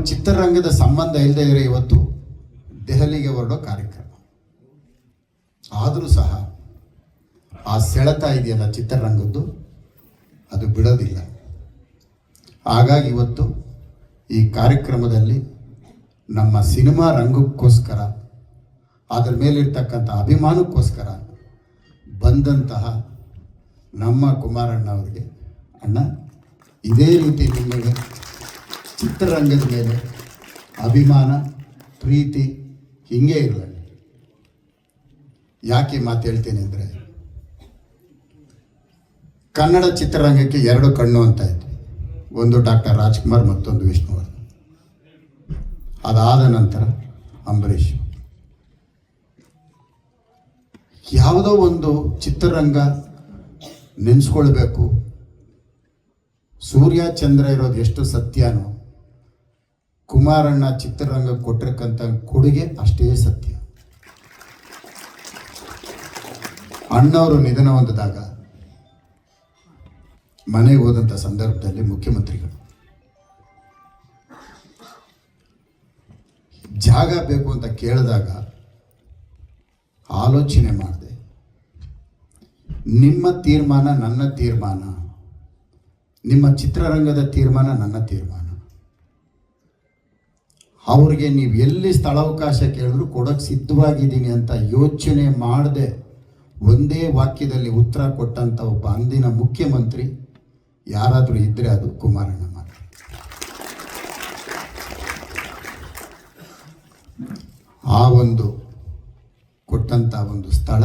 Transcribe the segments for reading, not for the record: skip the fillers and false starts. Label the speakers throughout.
Speaker 1: ಚಿತ್ರರಂಗದ ಸಂಬಂಧ ಇಲ್ಲದೆ ಇರೋ ಇವತ್ತು ದೆಹಲಿಗೆ ಹೊರಡೋ ಕಾರ್ಯಕ್ರಮ. ಆದರೂ ಸಹ ಆ ಸೆಳೆತ ಇದೆಯಲ್ಲ ಚಿತ್ರರಂಗದ್ದು, ಅದು ಬಿಡೋದಿಲ್ಲ. ಹಾಗಾಗಿ ಇವತ್ತು ಈ ಕಾರ್ಯಕ್ರಮದಲ್ಲಿ ನಮ್ಮ ಸಿನಿಮಾ ರಂಗಕ್ಕೋಸ್ಕರ, ಅದರ ಮೇಲಿರ್ತಕ್ಕಂಥ ಅಭಿಮಾನಕ್ಕೋಸ್ಕರ ಬಂದಂತಹ ನಮ್ಮ ಕುಮಾರಣ್ಣ ಅವರಿಗೆ, ಅಣ್ಣ ಇದೇ ರೀತಿ ನಿಮಗೆ ಚಿತ್ರರಂಗದ ಮೇಲೆ ಅಭಿಮಾನ, ಪ್ರೀತಿ ಹಿಂಗೆ ಇರಲಿ. ಯಾಕೆ ಮಾತು ಹೇಳ್ತೇನೆ ಅಂದರೆ, ಕನ್ನಡ ಚಿತ್ರರಂಗಕ್ಕೆ ಎರಡು ಕಣ್ಣು ಅಂತ ಇತ್ತು. ಒಂದು ಡಾಕ್ಟರ್ ರಾಜ್ಕುಮಾರ್, ಮತ್ತೊಂದು ವಿಷ್ಣುವರ್ಧನ್. ಅದಾದ ನಂತರ ಅಂಬರೀಷ್. ಯಾವುದೋ ಒಂದು ಚಿತ್ರರಂಗ ನೆನೆಸ್ಕೊಳ್ಬೇಕು, ಸೂರ್ಯ ಚಂದ್ರ ಇರೋದು ಎಷ್ಟು ಸತ್ಯನೋ ಕುಮಾರಣ್ಣ ಚಿತ್ರರಂಗಕ್ಕೆ ಕೊಟ್ಟಿರಕ್ಕಂಥ ಕೊಡುಗೆ ಅಷ್ಟೇ ಸತ್ಯ. ಅಣ್ಣವರು ನಿಧನ ಹೊಂದಿದಾಗ ಮನೆಗೆ ಹೋದಂಥ ಸಂದರ್ಭದಲ್ಲಿ ಮುಖ್ಯಮಂತ್ರಿಗಳು ಜಾಗ ಬೇಕು ಅಂತ ಕೇಳಿದಾಗ ಆಲೋಚನೆ ಮಾಡಿದೆ. ನಿಮ್ಮ ತೀರ್ಮಾನ ನನ್ನ ತೀರ್ಮಾನ, ನಿಮ್ಮ ಚಿತ್ರರಂಗದ ತೀರ್ಮಾನ ನನ್ನ ತೀರ್ಮಾನ. ಅವ್ರಿಗೆ ನೀವು ಎಲ್ಲಿ ಸ್ಥಳಾವಕಾಶ ಕೇಳಿದ್ರು ಕೊಡೋಕ್ಕೆ ಸಿದ್ಧವಾಗಿದ್ದೀನಿ ಅಂತ ಯೋಚನೆ ಮಾಡದೆ ಒಂದೇ ವಾಕ್ಯದಲ್ಲಿ ಉತ್ತರ ಕೊಟ್ಟಂಥ ಒಬ್ಬ ಅಂದಿನ ಮುಖ್ಯಮಂತ್ರಿ ಯಾರಾದರೂ ಇದ್ದರೆ ಅದು ಕುಮಾರಣ್ಣ ಮಾತ್ರ. ಆ ಒಂದು ಕೊಟ್ಟಂಥ ಒಂದು ಸ್ಥಳ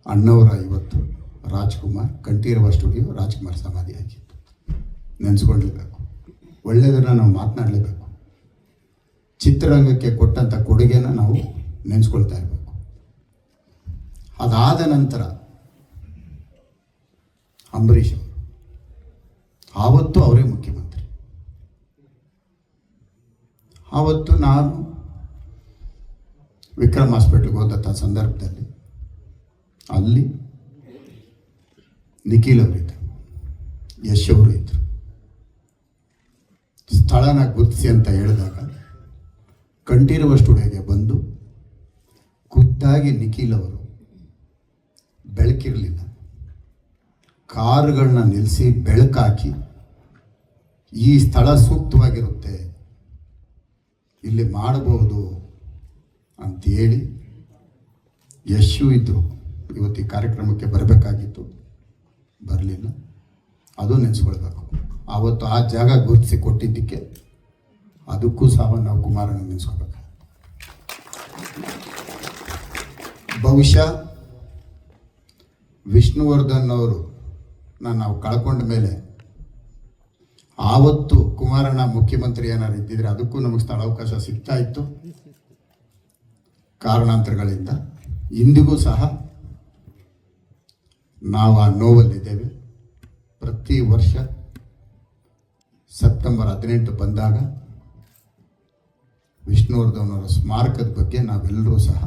Speaker 1: ಅಣ್ಣವರ ಇವತ್ತು ರಾಜ್ಕುಮಾರ್ ಕಂಠೀರವ ಸ್ಟುಡಿಯೋ ರಾಜ್ಕುಮಾರ್ ಸಮಾಧಿ ಆಗಿತ್ತು. ನೆನೆಸ್ಕೊಂಡಿರ್ಬೇಕು, ಒಳ್ಳೆಯದನ್ನು ನಾವು ಮಾತನಾಡಲೇಬೇಕು. ಚಿತ್ರರಂಗಕ್ಕೆ ಕೊಟ್ಟಂಥ ಕೊಡುಗೆನ ನಾವು ನೆನೆಸ್ಕೊಳ್ತಾ ಇರಬೇಕು. ಅದಾದ ನಂತರ ಅಂಬರೀಷ್ ಅವರು, ಆವತ್ತು ಅವರೇ ಮುಖ್ಯಮಂತ್ರಿ. ಆವತ್ತು ನಾನು ವಿಕ್ರಮ್ ಹಾಸ್ಪಿಟ್ಲ್ಗೆ ಹೋದಂಥ ಸಂದರ್ಭದಲ್ಲಿ ಅಲ್ಲಿ ನಿಖಿಲ್ ಅವರಿದ್ದರು, ಯಶ್ ಅವರು ಇದ್ದರು. ಸ್ಥಳನ ಗುರುತಿಸಿ ಅಂತ ಹೇಳಿದಾಗ ಕಂಠೀರವ ಸ್ಟುಡಿಯೋಗೆ ಬಂದು ಖುದ್ದಾಗಿ ನಿಖಿಲ್ ಅವರು, ಬೆಳಕಿರಲಿಲ್ಲ, ಕಾರುಗಳನ್ನ ನಿಲ್ಲಿಸಿ ಬೆಳಕಾಕಿ ಈ ಸ್ಥಳ ಸೂಕ್ತವಾಗಿರುತ್ತೆ, ಇಲ್ಲಿ ಮಾಡಬಹುದು ಅಂತೇಳಿ ಯಶು ಇದ್ದರು. ಇವತ್ತು ಈ ಕಾರ್ಯಕ್ರಮಕ್ಕೆ ಬರಬೇಕಾಗಿತ್ತು, ಬರಲಿಲ್ಲ. ಅದು ನೆನೆಸ್ಕೊಳ್ಬೇಕು. ಆವತ್ತು ಆ ಜಾಗ ಗುರುತಿಸಿ ಕೊಟ್ಟಿದ್ದಕ್ಕೆ ಅದಕ್ಕೂ ಸಹ ನಾವು ಕುಮಾರಣ್ಣ ನೆನೆಸ್ಕೋಬೇಕು. ಬಹುಶಃ ವಿಷ್ಣುವರ್ಧನ್ ಅವರು ನಾವು ಕಳ್ಕೊಂಡ ಮೇಲೆ ಆವತ್ತು ಕುಮಾರಣ್ಣ ಮುಖ್ಯಮಂತ್ರಿ ಏನಾರು ಇದ್ದಿದ್ರೆ ಅದಕ್ಕೂ ನಮಗೆ ಸ್ಥಳಾವಕಾಶ ಸಿಗ್ತಾ ಇತ್ತು. ಕಾರಣಾಂತರಗಳಿಂದ ಇಂದಿಗೂ ಸಹ ನಾವು ಆ ನೋವಲ್ಲಿದ್ದೇವೆ. ಪ್ರತಿ ವರ್ಷ ಸೆಪ್ಟೆಂಬರ್ 18 ಬಂದಾಗ ವಿಷ್ಣುವರ್ಧನ್ ಅವರ ಸ್ಮಾರಕದ ಬಗ್ಗೆ ನಾವೆಲ್ಲರೂ ಸಹ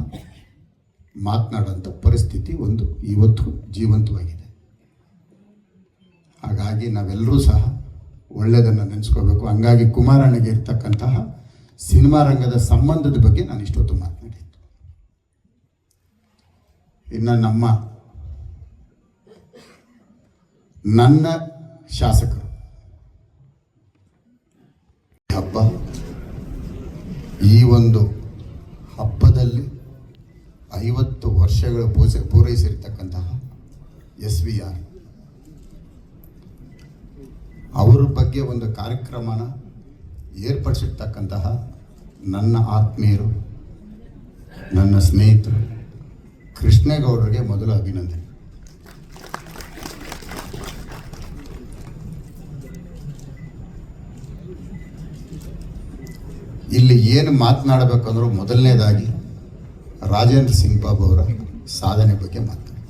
Speaker 1: ಮಾತನಾಡೋಂಥ ಪರಿಸ್ಥಿತಿ ಒಂದು ಇವತ್ತು ಜೀವಂತವಾಗಿದೆ. ಹಾಗಾಗಿ ನಾವೆಲ್ಲರೂ ಸಹ ಒಳ್ಳೆಯದನ್ನು ನೆನೆಸ್ಕೋಬೇಕು. ಹಂಗಾಗಿ ಕುಮಾರಣ್ಣಗೆ ಇರ್ತಕ್ಕಂತಹ ಸಿನಿಮಾ ರಂಗದ ಸಂಬಂಧದ ಬಗ್ಗೆ ನಾನು ಇಷ್ಟೊತ್ತು ಮಾತನಾಡಿದ್ದು. ಇನ್ನು ನನ್ನ ಶಾಸಕರು ಹಬ್ಬ, ಈ ಒಂದು ಹಬ್ಬದಲ್ಲಿ 50 ವರ್ಷಗಳು ಪೂರೈಸಿರ್ತಕ್ಕಂತಹ SVR ಅವರ ಬಗ್ಗೆ ಒಂದು ಕಾರ್ಯಕ್ರಮನ ಏರ್ಪಡಿಸಿರ್ತಕ್ಕಂತಹ ನನ್ನ ಆತ್ಮೀಯರು, ನನ್ನ ಸ್ನೇಹಿತರು ಕೃಷ್ಣೇಗೌಡರಿಗೆ ಮೊದಲು ಅಭಿನಂದನೆ. ಇಲ್ಲಿ ಏನು ಮಾತನಾಡಬೇಕಂದ್ರೂ ಮೊದಲನೇದಾಗಿ ರಾಜೇಂದ್ರ ಸಿಂಗ್ ಬಾಬು ಅವರ ಸಾಧನೆ ಬಗ್ಗೆ ಮಾತನಾಡಿ.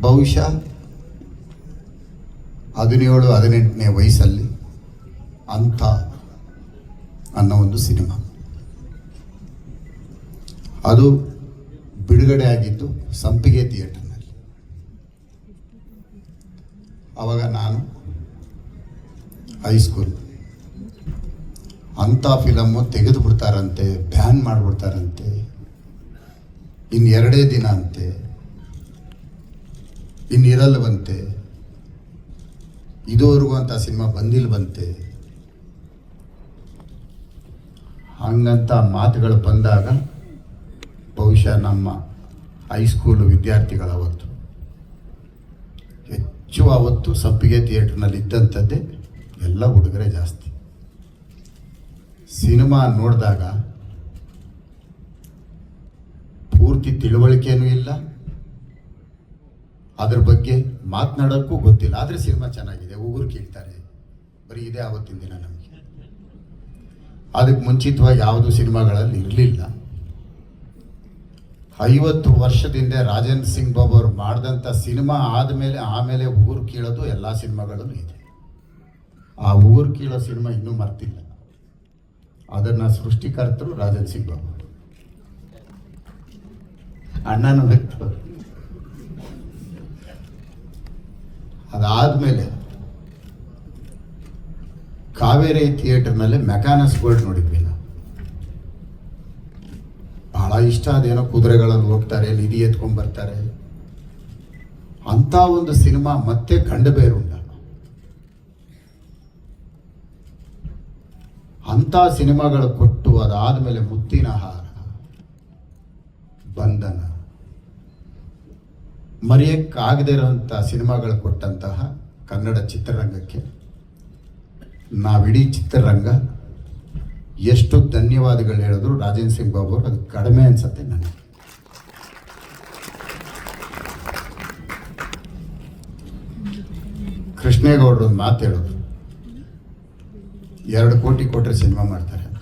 Speaker 1: ಬಹುಶಃ 17-18ನೇ ವಯಸ್ಸಲ್ಲಿ ಅಂತ ಅನ್ನೋ ಒಂದು ಸಿನಿಮಾ ಅದು ಬಿಡುಗಡೆ ಆಗಿದ್ದು ಸಂಪಿಗೆ ಥಿಯೇಟರ್ನಲ್ಲಿ. ಆವಾಗ ನಾನು ಹೈಸ್ಕೂಲ್. ಅಂಥ ಫಿಲಮ್ಮು ತೆಗೆದು ಬಿಡ್ತಾರಂತೆ, ಬ್ಯಾನ್ ಮಾಡಿಬಿಡ್ತಾರಂತೆ, ಇನ್ನು 2 ದಿನ ಅಂತೆ, ಇನ್ನಿರಲ್ವಂತೆ, ಇದುವರೆಗೂ ಅಂತ ಸಿನಿಮಾ ಬಂದಿಲ್ವಂತೆ. ಹಂಗಂತ ಮಾತುಗಳು ಬಂದಾಗ ಬಹುಶಃ ನಮ್ಮ ಹೈಸ್ಕೂಲು ವಿದ್ಯಾರ್ಥಿಗಳ ಹೆಚ್ಚು ಅವತ್ತು ಸಂಪಿಗೆ ಥಿಯೇಟ್ರ್ನಲ್ಲಿ ಇದ್ದಂಥದ್ದೇ ಎಲ್ಲ ಹುಡುಗರೇ ಜಾಸ್ತಿ. ಸಿನಿಮಾ ನೋಡಿದಾಗ ಪೂರ್ತಿ ತಿಳುವಳಿಕೆನೂ ಇಲ್ಲ, ಅದ್ರ ಬಗ್ಗೆ ಮಾತನಾಡೋಕ್ಕೂ ಗೊತ್ತಿಲ್ಲ. ಆದರೆ ಸಿನಿಮಾ ಚೆನ್ನಾಗಿದೆ, ಉಗುರು ಕೇಳ್ತಾರೆ, ಬರೀ ಇದೇ ಆವತ್ತಿನ ದಿನ ನಮಗೆ. ಅದಕ್ಕೆ ಮುಂಚಿತವಾಗಿ ಯಾವುದು ಸಿನಿಮಾಗಳಲ್ಲಿ ಇರಲಿಲ್ಲ. 50 ವರ್ಷದಿಂದ ರಾಜೇಂದ್ರ ಸಿಂಗ್ ಬಾಬು ಅವರು ಮಾಡಿದಂಥ ಸಿನಿಮಾ ಆಮೇಲೆ ಉಗುರು ಕೀಳೋದು ಎಲ್ಲ ಸಿನಿಮಾಗಳಲ್ಲೂ ಇದೆ. ಆ ಉಗುರು ಕೀಳೋ ಸಿನಿಮಾ ಇನ್ನೂ ಮರ್ತಿಲ್ಲ. ಅದನ್ನು ಸೃಷ್ಟಿಕರ್ತರು ರಾಜೇಂದ್ರ ಸಿಂಗ್ ಬಾಬು, ಅಣ್ಣನ ವ್ಯಕ್ತ. ಅದಾದಮೇಲೆ ಕಾವೇರಿ ಥಿಯೇಟರ್ನಲ್ಲಿ ಮೆಕ್ಯಾನಸ್ ಗೋಲ್ಡ್ ನೋಡಿದ್ವಿ ನಾವು. ಭಾಳ ಇಷ್ಟ. ಅದೇನೋ ಕುದುರೆಗಳಲ್ಲಿ ಹೋಗ್ತಾರೆ, ನಿಧಿ ಎತ್ಕೊಂಡ್ಬರ್ತಾರೆ, ಅಂಥ ಒಂದು ಸಿನಿಮಾ ಮತ್ತೆ ಕಂಡುಬೇರುಂಡ. ಅಂಥ ಸಿನಿಮಾಗಳು ಕೊಟ್ಟು ಅದಾದಮೇಲೆ ಮುತ್ತಿನ ಹಾರ, ಬಂಧನ, ಮರೆಯಕ್ಕಾಗದೇ ಇರೋಂಥ ಸಿನಿಮಾಗಳು ಕೊಟ್ಟಂತಹ ಕನ್ನಡ ಚಿತ್ರರಂಗಕ್ಕೆ ನಾವಿಡೀ ಚಿತ್ರರಂಗ ಎಷ್ಟು ಧನ್ಯವಾದಗಳು ಹೇಳಿದ್ರು ರಾಜೇಂದ್ರ ಸಿಂಗ್ ಬಾಬು ಅವರು ಅದು ಕಡಿಮೆ ಅನ್ಸುತ್ತೆ ನನಗೆ. ಕೃಷ್ಣೇಗೌಡರು ಒಂದು ಮಾತು ಹೇಳಿದ್ರು, 2 ಕೋಟಿ ಕೊಟ್ಟರೆ ಸಿನಿಮಾ ಮಾಡ್ತಾರೆ ಅಂತ.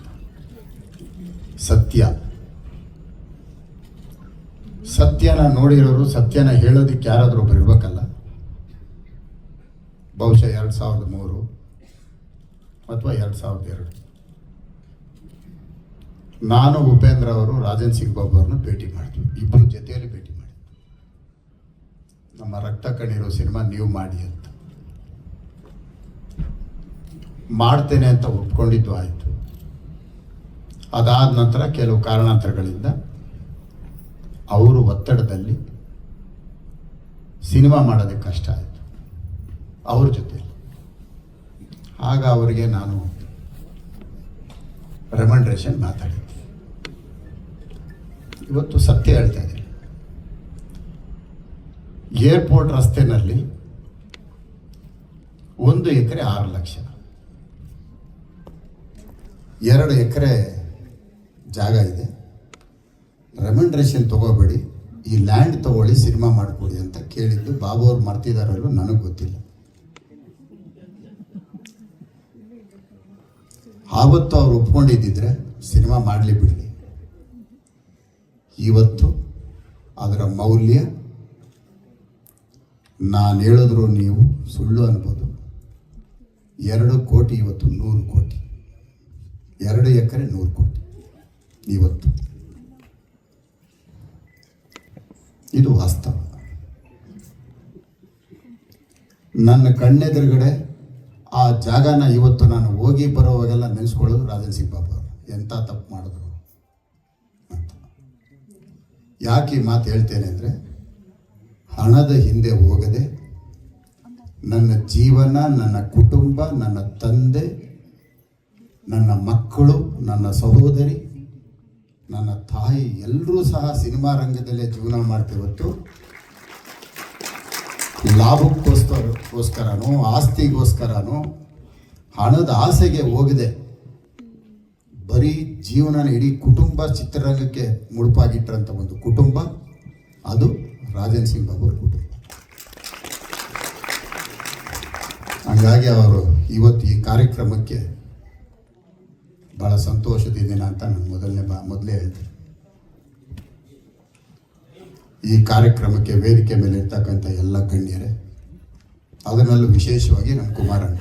Speaker 1: ಸತ್ಯನ ನೋಡಿರೋರು, ಸತ್ಯನ ಹೇಳೋದಕ್ಕೆ ಯಾರಾದರೂ ಒಬ್ಬರು ಇರ್ಬೇಕಲ್ಲ. ಬಹುಶಃ 2003 ಅಥವಾ 2002 ನಾನು ಉಪೇಂದ್ರ ಅವರು ರಾಜೇಂದ್ರ ಸಿಂಗ್ ಬಾಬು ಅವ್ರನ್ನ ಭೇಟಿ ಮಾಡಿದ್ವಿ. ಇಬ್ಬರು ಜೊತೆಯಲ್ಲಿ ಭೇಟಿ ಮಾಡಿದ್ವಿ. ನಮ್ಮ ರಕ್ತ ಕಣ್ಣೀರು ಸಿನಿಮಾ ನೀವು ಮಾಡಿ ಅಂತ. ಮಾಡ್ತೇನೆ ಅಂತ ಒಪ್ಕೊಂಡಿದ್ದು ಆಯಿತು. ಅದಾದ ನಂತರ ಕೆಲವು ಕಾರಣಾಂತರಗಳಿಂದ ಅವರು ಒತ್ತಡದಲ್ಲಿ ಸಿನಿಮಾ ಮಾಡೋದಕ್ಕೆ ಕಷ್ಟ ಆಯಿತು ಅವ್ರ ಜೊತೆ. ಆಗ ಅವರಿಗೆ ನಾನು ರೆಮಂಡ್ರೇಷನ್ ಮಾತಾಡಿದ್ದೆ. ಇವತ್ತು ಸತ್ಯ ಹೇಳ್ತಾ ಇದ್ದೀನಿ. ಏರ್ಪೋರ್ಟ್ ರಸ್ತೆನಲ್ಲಿ 1 ಎಕರೆ 6 ಲಕ್ಷ, 2 ಎಕರೆ ಜಾಗ ಇದೆ. ರೆಮಂಡ್ರೇಷನ್ ತಗೋಬೇಡಿ, ಈ ಲ್ಯಾಂಡ್ ತಗೊಳ್ಳಿ, ಸಿನಿಮಾ ಮಾಡಿಕೊಡಿ ಅಂತ ಕೇಳಿದ್ದು ಬಾಬು ಅವ್ರು ಮರ್ತಿದಾರಲ್ಲೂ ನನಗೆ ಗೊತ್ತಿಲ್ಲ. ಆವತ್ತು ಅವ್ರು ಒಪ್ಕೊಂಡಿದ್ದಿದ್ರೆ ಸಿನಿಮಾ ಮಾಡಲಿ ಬಿಡಲಿ. ಇವತ್ತು ಅದರ ಮೌಲ್ಯ ನಾನು ಹೇಳಿದ್ರು ನೀವು ಸುಳ್ಳು ಅನ್ಬೋದು. 2 ಕೋಟಿ ಇವತ್ತು 100 ಕೋಟಿ, 2 ಎಕರೆ 100 ಕೋಟಿ ಇವತ್ತು. ಇದು ವಾಸ್ತವ. ನನ್ನ ಕಣ್ಣೆದುರುಗಡೆ ಆ ಜಾಗನ ಇವತ್ತು ನಾನು ಹೋಗಿ ಬರೋವಾಗೆಲ್ಲ ನೆನೆಸ್ಕೊಳ್ಳೋದು ರಾಜೇಂದ್ರ ಸಿಂಗ್ ಬಾಬು ಅವರು ಎಂಥ ತಪ್ಪು ಮಾಡಿದ್ರು ಅಂತ. ಯಾಕೆ ಈ ಮಾತು ಹೇಳ್ತೇನೆ ಅಂದರೆ, ಹಣದ ಹಿಂದೆ ಹೋಗದೆ ನನ್ನ ಜೀವನ, ನನ್ನ ಕುಟುಂಬ, ನನ್ನ ತಂದೆ, ನನ್ನ ಮಕ್ಕಳು, ನನ್ನ ಸಹೋದರಿ, ನನ್ನ ತಾಯಿ ಎಲ್ಲರೂ ಸಹ ಸಿನಿಮಾ ರಂಗದಲ್ಲೇ ಜೀವನ ಮಾಡ್ತೀವತ್ತು. ಲಾಭಕ್ಕೋಸ್ಕರನೋ ಆಸ್ತಿಗೋಸ್ಕರನೋ ಹಣದ ಆಸೆಗೆ ಹೋಗದೆ ಬರೀ ಜೀವನನ ಇಡೀ ಕುಟುಂಬ ಚಿತ್ರರಂಗಕ್ಕೆ ಮುಡುಪಾಗಿಟ್ಟರಂಥ ಒಂದು ಕುಟುಂಬ ಅದು ರಾಜೇಂದ್ರ ಸಿಂಗ್ ಬಾಬು ಅವ್ರ ಕುಟುಂಬ. ಹಾಗಾಗಿ ಅವರು ಇವತ್ತು ಈ ಕಾರ್ಯಕ್ರಮಕ್ಕೆ ಭಾಳ ಸಂತೋಷದಿದ್ದೀನ ಅಂತ ನಾನು ಮೊದಲೇ ಹೇಳಿದೆ. ಈ ಕಾರ್ಯಕ್ರಮಕ್ಕೆ ವೇದಿಕೆ ಮೇಲೆ ಇರ್ತಕ್ಕಂಥ ಎಲ್ಲ ಗಣ್ಯರೇ, ಅದರಲ್ಲೂ ವಿಶೇಷವಾಗಿ ನಮ್ಮ ಕುಮಾರಣ್ಣ,